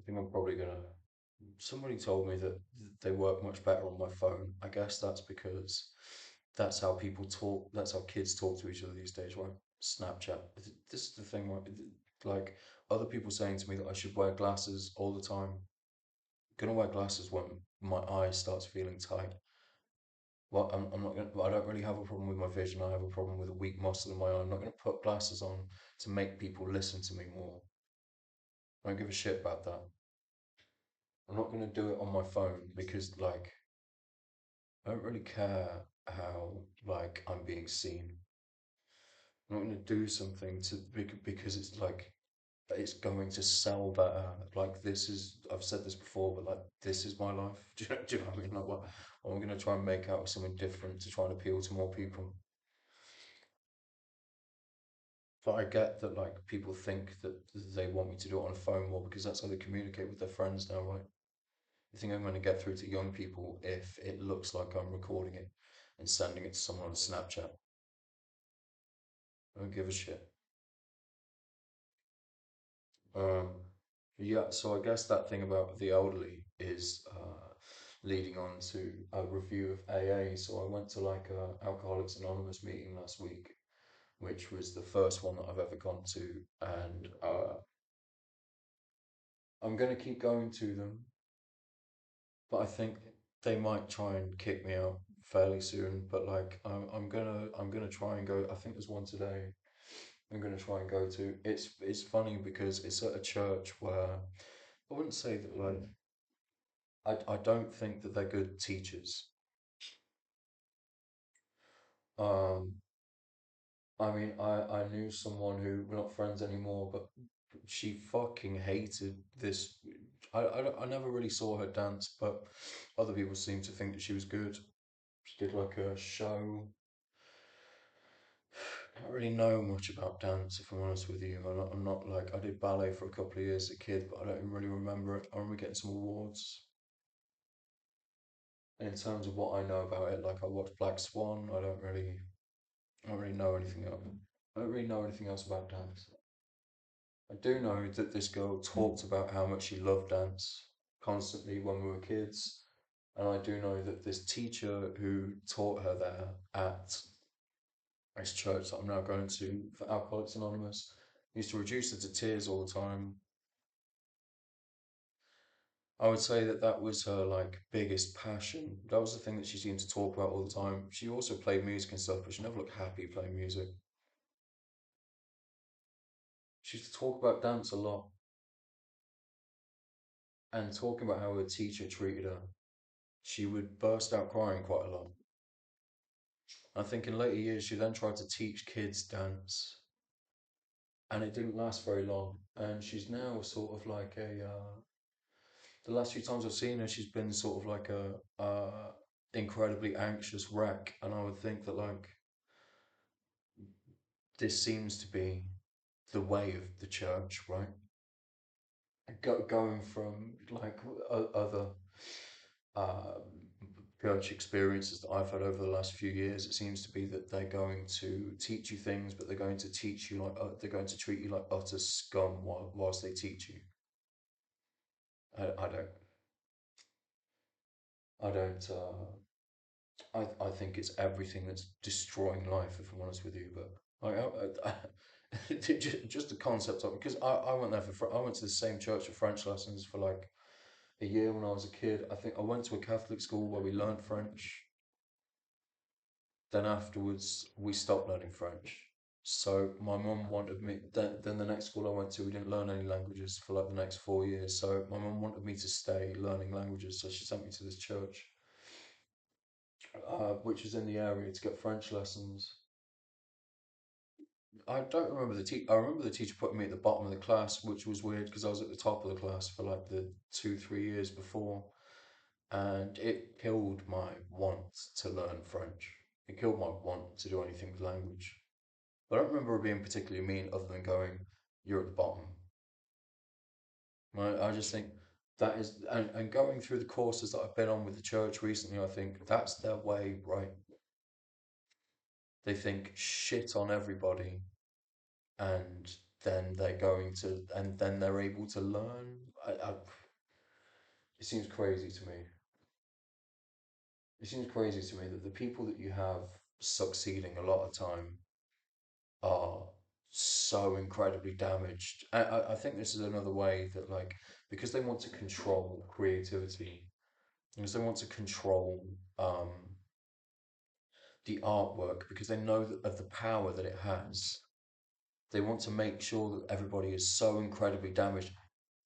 think I'm probably gonna. Somebody told me that they work much better on my phone. I guess that's because that's how people talk. That's how kids talk to each other these days, right? Snapchat. This is the thing, right? Like other people saying to me that I should wear glasses all the time. Gonna wear glasses when my eye starts feeling tight. Well, I'm not gonna. I don't really have a problem with my vision. I have a problem with a weak muscle in my eye. I'm not gonna put glasses on to make people listen to me more. I don't give a shit about that. I'm not gonna do it on my phone because I don't really care how I'm being seen. I'm not gonna do something because it's like it's going to sell better. Like this is I've said this before, but like this is my life. Do you know what I mean? Like what I'm gonna try and make out of something different to try and appeal to more people. But I get that like people think that they want me to do it on a phone more because that's how they communicate with their friends now, right? You think I'm going to get through to young people if it looks like I'm recording it and sending it to someone on Snapchat? I don't give a shit. Um, yeah, so I guess that thing about the elderly is leading on to a review of AA. So I went to like a Alcoholics Anonymous meeting last week, which was the first one that I've ever gone to, and I'm going to keep going to them, but I think they might try and kick me out fairly soon. But like I'm gonna try and go. I think there's one today. I'm gonna try and go to. It's funny because it's at a church where I wouldn't say that I don't think that they're good teachers. Um, I mean I knew someone who we're not friends anymore, but she fucking hated this. I never really saw her dance, but other people seem to think that she was good. She did like a show. I don't really know much about dance, if I'm honest with you. I'm not like I did ballet for a couple of years as a kid, but I don't really remember it. I remember getting some awards. In terms of what I know about it, like I watched Black Swan. I don't really know anything else. I don't really know anything else about dance. I do know that this girl talked about how much she loved dance constantly when we were kids, and I do know that this teacher who taught her there at this church that I'm now going to for Alcoholics Anonymous used to reduce her to tears all the time. I would say that that was her like biggest passion. That was the thing that she seemed to talk about all the time. She also played music and stuff, but she never looked happy playing music. She used to talk about dance a lot and talking about how her teacher treated her. She would burst out crying quite a lot. I think in later years she then tried to teach kids dance, and it didn't last very long. And she's now sort of like a the last few times I've seen her, she's been sort of like a incredibly anxious wreck, and I would think that like this seems to be the way of the church, right? Going from like other uh, church experiences that I've had over the last few years, it seems to be that they're going to teach you things, but they're going to teach you like they're going to treat you like utter scum whilst they teach you. I don't, I don't. I think it's everything that's destroying life, if I'm honest with you. But just the concept of it, because I went there I went to the same church for French lessons for like a year when I was a kid. I think I went to a Catholic school where we learned French. Then afterwards, we stopped learning French. So my mum wanted me. Then the next school I went to, we didn't learn any languages for like the next 4 years. So my mum wanted me to stay learning languages. So she sent me to this church, which was in the area to get French lessons. I don't remember the teacher. I remember the teacher putting me at the bottom of the class, which was weird because I was at the top of the class for like the 2, 3 years before, and it killed my want to learn French. It killed my want to do anything with language. But I don't remember her being particularly mean, other than going, "You're at the bottom." I just think that is, and going through the courses that I've been on with the church recently, I think that's their way, right? They think shit on everybody and then they're able to learn. It seems crazy to me. It seems crazy to me that the people that you have succeeding a lot of time are so incredibly damaged. I think this is another way that, like, because they want to control creativity, because they want to control um, the artwork, because they know that of the power that it has. They want to make sure that everybody is so incredibly damaged.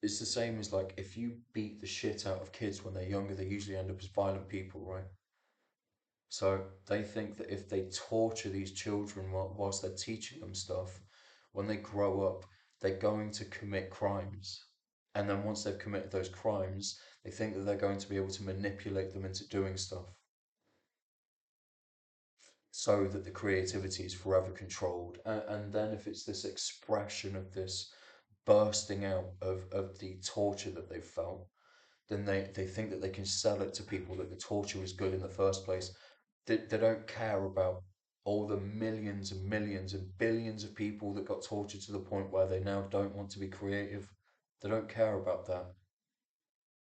It's the same as, like, if you beat the shit out of kids when they're younger, they usually end up as violent people, right? So they think that if they torture these children whilst they're teaching them stuff, when they grow up, they're going to commit crimes. And then once they've committed those crimes, they think that they're going to be able to manipulate them into doing stuff so that the creativity is forever controlled. And then if it's this expression of this bursting out of the torture that they've felt, then they think that they can sell it to people that the torture was good in the first place. They don't care about all the millions and millions and billions of people that got tortured to the point where they now don't want to be creative. They don't care about that.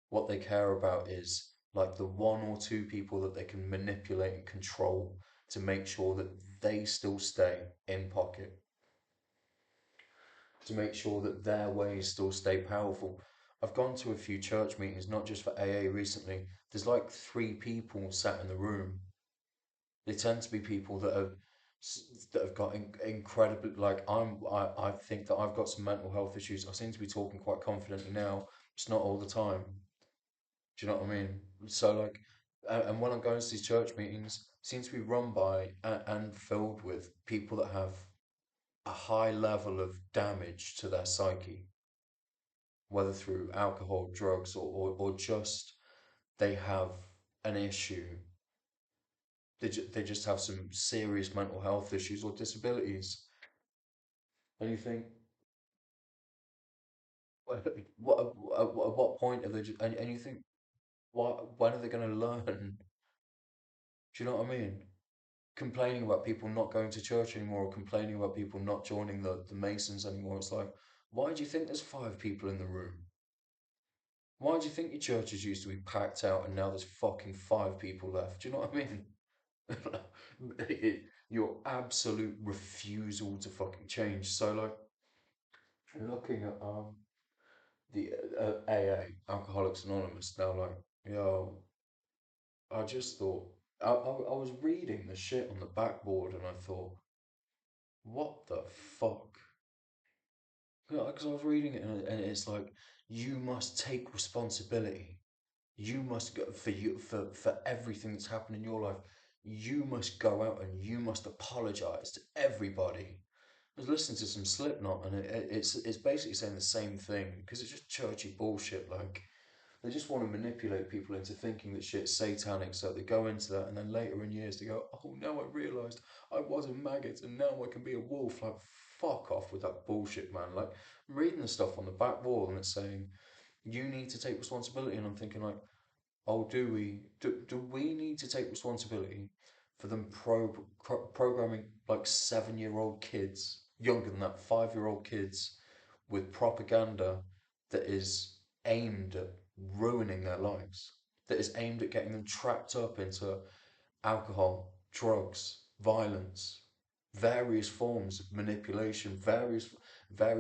What they care about is, like, the one or two people that they can manipulate and control to make sure that they still stay in pocket, to make sure that their ways still stay powerful. I've gone to a few church meetings, not just for AA recently. There's like three people sat in the room. They tend to be people that have got incredibly, like, I think that I've got some mental health issues. I seem to be talking quite confidently now. It's not all the time. Do you know what I mean? So, like, and when I'm going to these church meetings, it seems to be run by and filled with people that have a high level of damage to their psyche, whether through alcohol, drugs, or just they have an issue. They just have some serious mental health issues or disabilities. And you think, at what point are they and you think, when are they going to learn? Do you know what I mean? Complaining about people not going to church anymore, or complaining about people not joining the Masons anymore. It's like, why do you think there's five people in the room? Why do you think your churches used to be packed out and now there's fucking five people left? Do you know what I mean? Your absolute refusal to fucking change. So, like, looking at the AA, Alcoholics Anonymous, now, like, yo, I just thought, I was reading the shit on the backboard and I thought, what the fuck? Because I was reading it and it's like, you must take responsibility. You must go for for everything that's happened in your life. You must go out and you must apologize to everybody. I was listening to some Slipknot and it's basically saying the same thing because it's just churchy bullshit. Like, they just want to manipulate people into thinking that shit's satanic, so they go into that, and then later in years they go, "Oh, now I realised I was a maggot, and now I can be a wolf." Like, fuck off with that bullshit, man. Like, I'm reading the stuff on the back wall, and it's saying you need to take responsibility, and I'm thinking, like, oh, do we? Do we need to take responsibility for them programming, like, 7-year-old kids, younger than that, 5-year-old kids, with propaganda that is aimed at ruining their lives, that is aimed at getting them trapped up into alcohol, drugs, violence, various forms of manipulation, various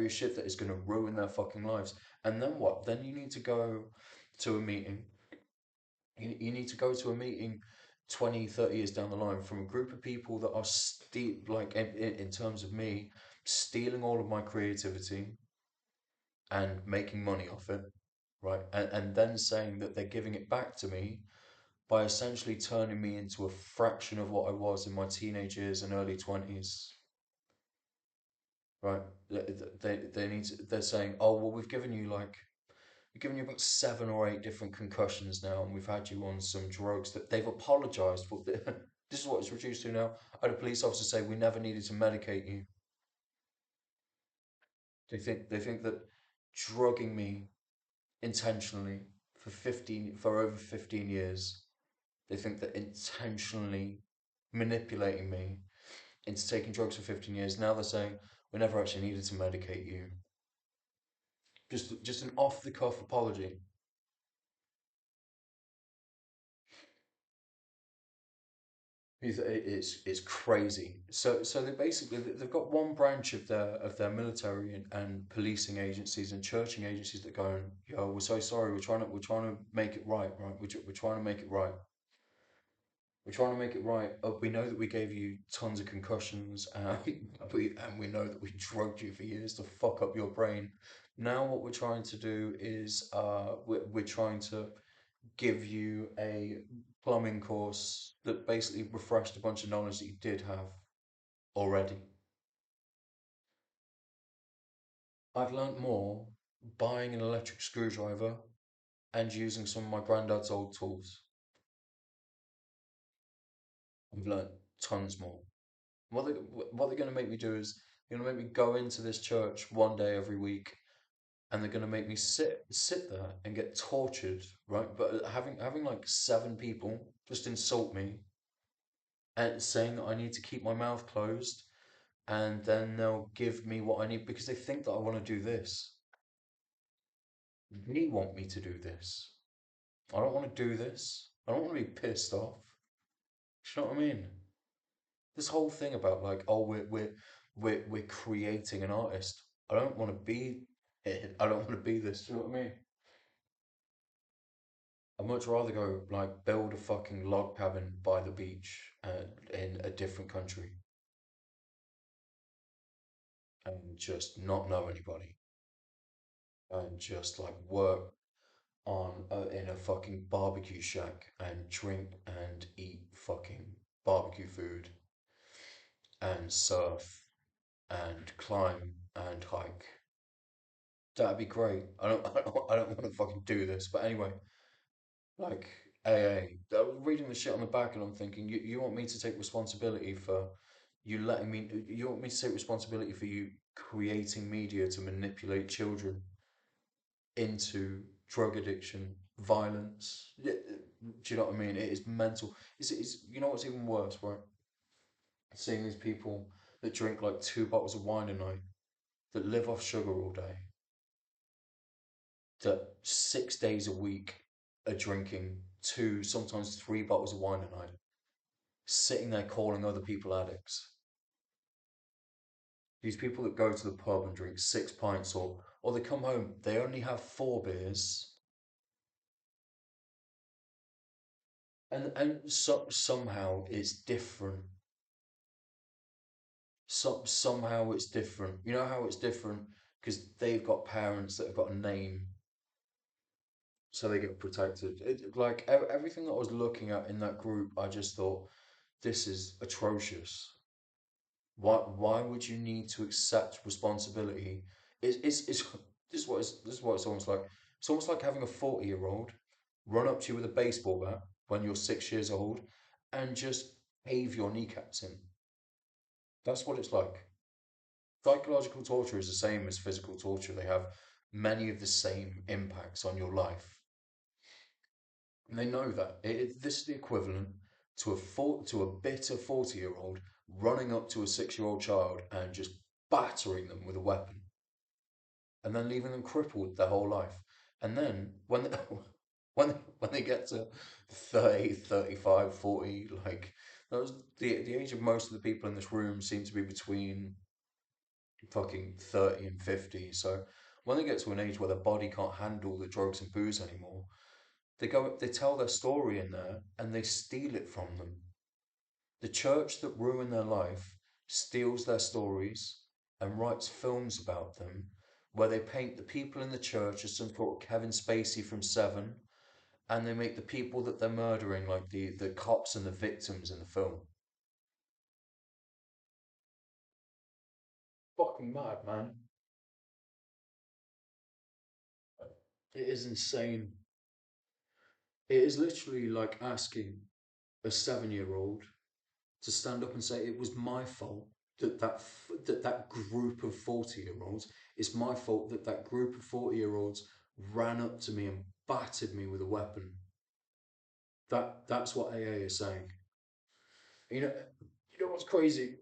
shit that is going to ruin their fucking lives. And then what? Then you need to go to a meeting. You need to go to a meeting 20, 30 years down the line from a group of people that are like, in terms of me, stealing all of my creativity and making money off it, right? And then saying that they're giving it back to me by essentially turning me into a fraction of what I was in my teenage years and early 20s, right? They need to, they're saying, oh, well, we've given you about 7 or 8 different concussions now, and we've had you on some drugs that they've apologised for. This is what it's reduced to now. I had a police officer say we never needed to medicate you. They think that drugging me intentionally for over 15 years. They think that intentionally manipulating me into taking drugs for 15 years. Now they're saying We never actually needed to medicate you. Just an off the cuff apology. It's crazy. So they basically they've got one branch of their military and policing agencies and churching agencies that go, yo, we're so sorry, we're trying to make it right, right? We're trying to make it right. We're trying to make it right. We know that we gave you tons of concussions, and we know that we drugged you for years to fuck up your brain. Now what we're trying to do is we're trying to give you a plumbing course that basically refreshed a bunch of knowledge that you did have already. I've learnt more buying an electric screwdriver and using some of my granddad's old tools. I've learnt tons more. What they what they're going to make me do is they're going to make me go into this church one day every week, and they're going to make me sit there and get tortured, right? But having like seven people just insult me and saying that I need to keep my mouth closed, and then they'll give me what I need because they think that I want to do this. They want me to do this. I don't want to do this. I don't want to be pissed off. Do you know what I mean? This whole thing about like, oh, we're creating an artist. I don't want to be it. I don't want to be this. Do you know what I mean? I'd much rather go like build a fucking log cabin by the beach in a different country and just not know anybody and just like work on in a fucking barbecue shack and drink and eat fucking barbecue food and surf and climb and hike. That'd be great. I don't want to fucking do this, but anyway, like AA. I was reading the shit on the back and I'm thinking, you want me to take responsibility for you letting me, you want me to take responsibility for you creating media to manipulate children into drug addiction, violence. Do you know what I mean? It is mental. You know what's even worse, right? Seeing these people that drink like 2 bottles of wine a night, that live off sugar all day, that 6 days a week are drinking two, sometimes 3 bottles of wine a night, sitting there calling other people addicts. These people that go to the pub and drink 6 pints, or they come home, they only have 4 beers, and somehow it's different. Somehow it's different. You know how it's different because they've got parents that have got a name, so they get protected. Like everything that I was looking at in that group, I just thought this is atrocious. Why would you need to accept responsibility? It's this is what it's almost like. It's almost like having a 40-year-old run up to you with a baseball bat when you're 6 years old and just cave your kneecaps in. That's what it's like. Psychological torture is the same as physical torture. They have many of the same impacts on your life. And they know that. This is the equivalent to a bitter 40-year-old running up to a 6-year-old child and just battering them with a weapon and then leaving them crippled their whole life. And then when they get to 30, 35, 40, like those the age of most of the people in this room seem to be between fucking 30 and 50. So when they get to an age where their body can't handle the drugs and booze anymore, they tell their story in there and they steal it from them. The church that ruined their life steals their stories and writes films about them where they paint the people in the church as some sort of Kevin Spacey from Seven, and they make the people that they're murdering like the cops and the victims in the film. Fucking mad, man. It is insane. It is literally like asking a 7-year-old to stand up and say it was my fault that group of 40-year-olds. It's my fault that that group of 40-year-olds ran up to me and battered me with a weapon. That's what AA is saying. You know, you know what's crazy?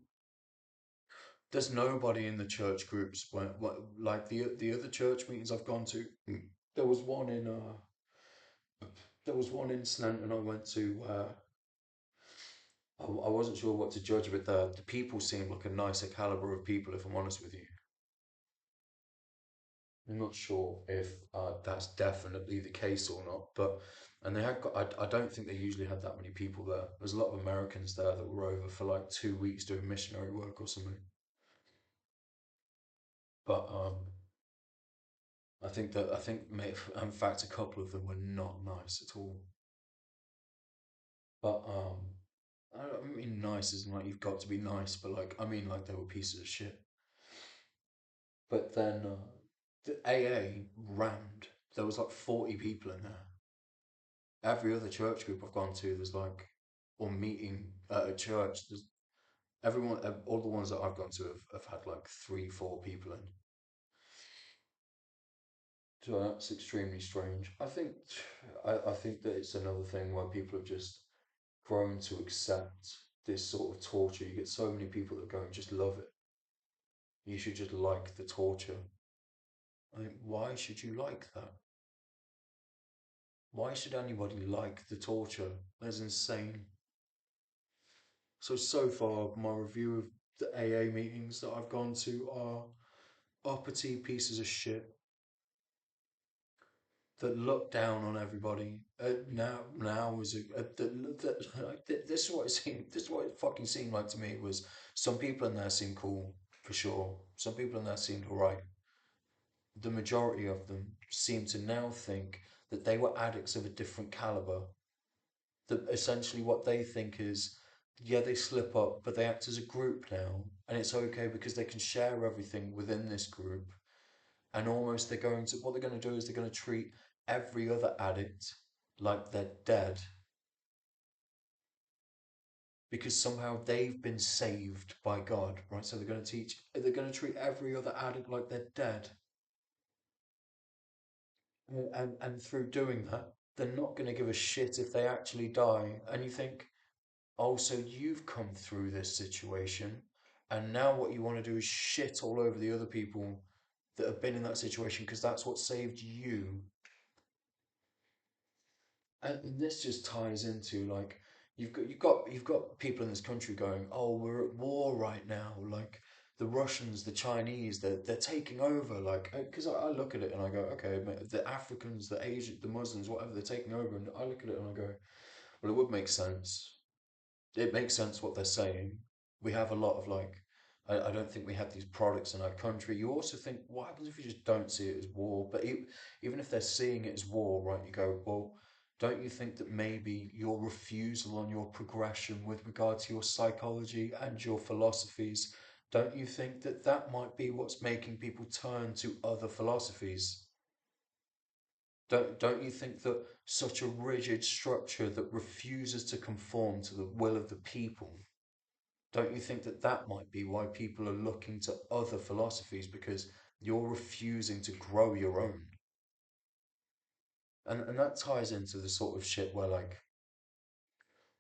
there's nobody in the church groups like the other church meetings I've gone to. There was one in there was one incident and I went to I wasn't sure what to judge, but the people seemed like a nicer caliber of people, if I'm honest with you. I'm not sure if that's definitely the case or not, but and they had got, I don't think they usually had that many people there. There's a lot of Americans there that were over for like 2 weeks doing missionary work or something. But I think in fact a couple of them were not nice at all. But I don't mean nice isn't like you've got to be nice, but like I mean like they were pieces of shit. But then the AA rammed. There was like 40 people in there. Every other church group I've gone to, there's like, or meeting at a church, there's everyone, all the ones that I've gone to have had like three, four people in. So that's extremely strange. I think that it's another thing where people have just grown to accept this sort of torture. You get so many people that go and just love it. You should just like the torture. I mean, why should you like that? Why should anybody like the torture? That's insane. So far, my review of the AA meetings that I've gone to are uppity pieces of shit that look down on everybody. Now is like, this is what it seemed. This is what it fucking seemed like to me was some people in there seemed cool for sure. Some people in there seemed alright. The majority of them seem to now think that they were addicts of a different caliber. That essentially what they think is, yeah, they slip up, but they act as a group now, and it's okay because they can share everything within this group. And almost they're going to, what they're going to do is they're going to treat every other addict like they're dead because somehow they've been saved by God, right? So they're going to treat every other addict like they're dead. And through doing that, they're not going to give a shit if they actually die. And you think, oh, so you've come through this situation, and now what you want to do is shit all over the other people that have been in that situation because that's what saved you. And this just ties into like you've got people in this country going, oh, we're at war right now, like the Russians, the Chinese, they're taking over, like because I look at it and I go, okay, the Africans, the Asian, the Muslims, whatever, they're taking over, and I look at it and I go, well, it would make sense. It makes sense what they're saying. We have a lot of like, I don't think we have these products in our country. You also think, what happens if you just don't see it as war? But even if they're seeing it as war, right, you go, well, don't you think that maybe your refusal on your progression with regard to your psychology and your philosophies, don't you think that that might be what's making people turn to other philosophies? Don't you think that such a rigid structure that refuses to conform to the will of the people, don't you think that that might be why people are looking to other philosophies because you're refusing to grow your own? And that ties into the sort of shit where like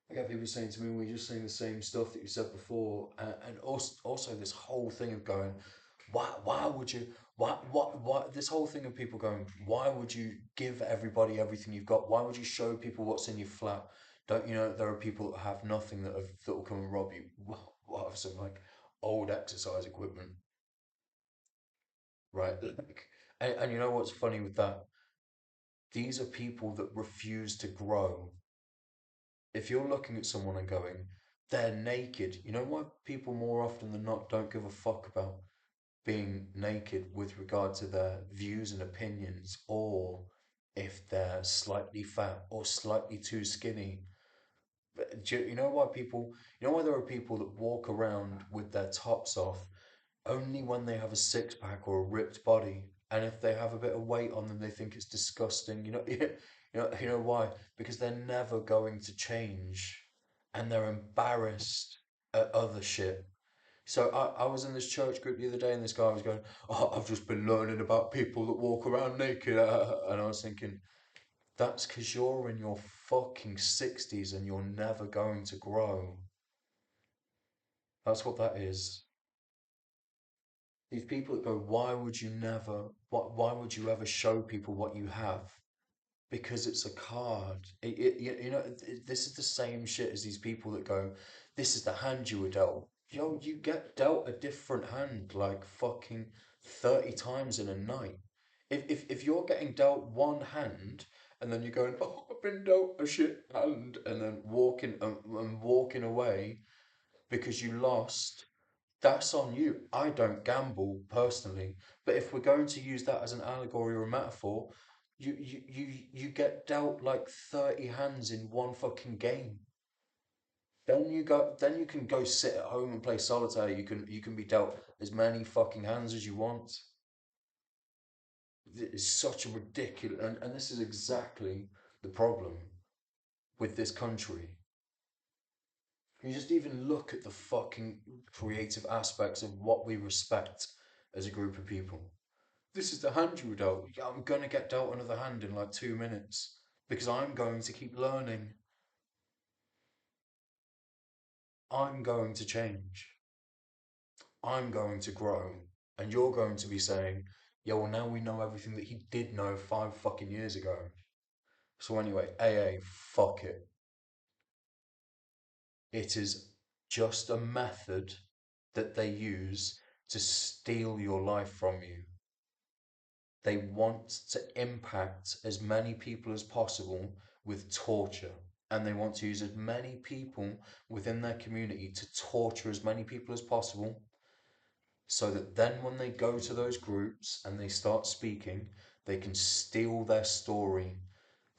I get people saying to me, "We're just saying the same stuff that you said before," and also this whole thing of going, why would you why this whole thing of people going, why would you give everybody everything you've got? Why would you show people what's in your flat? Don't you know that there are people that have nothing that will come and rob you? What have some like old exercise equipment, right? Like, and you know what's funny with that? These are people that refuse to grow. If you're looking at someone and going, they're naked, you know why people more often than not don't give a fuck about being naked with regard to their views and opinions, or if they're slightly fat or slightly too skinny. But you know why people, you know why there are people that walk around with their tops off only when they have a six pack or a ripped body, and if they have a bit of weight on them, they think it's disgusting. You know why? Because they're never going to change, and they're embarrassed at other shit. So I was in this church group the other day, and this guy was going, "Oh, I've just been learning about people that walk around naked," and I was thinking, that's because you're in your fucking 60s and you're never going to grow. That's what that is. These people that go, why would you never, why would you ever show people what you have? Because it's a card. This is the same shit as these people that go, this is the hand you were dealt. Yo, you get dealt a different hand like fucking 30 times in a night. If you're getting dealt one hand and then you're going, oh, I've been dealt a shit hand, and then walking away because you lost, that's on you. I don't gamble personally, but if we're going to use that as an allegory or a metaphor, you get dealt like 30 hands in one fucking game. Then you can go sit at home and play solitaire. You can be dealt as many fucking hands as you want. It's such a ridiculous, and this is exactly the problem with this country. You just even look at the fucking creative aspects of what we respect as a group of people. This is the hand you were dealt. Yeah, I'm gonna get dealt another hand in like 2 minutes because I'm going to keep learning. I'm going to change. I'm going to grow. And you're going to be saying, yeah, well, now we know everything that he did know 5 fucking years ago. So, anyway, AA, fuck it. It is just a method that they use to steal your life from you. They want to impact as many people as possible with torture. And they want to use as many people within their community to torture as many people as possible so that then when they go to those groups and they start speaking, they can steal their story.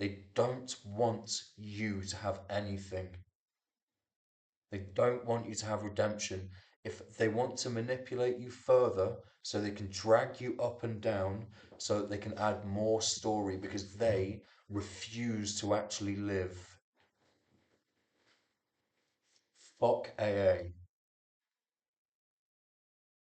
They don't want you to have anything. They don't want you to have redemption. If they want to manipulate you further so they can drag you up and down so that they can add more story because they refuse to actually live. Fuck AA.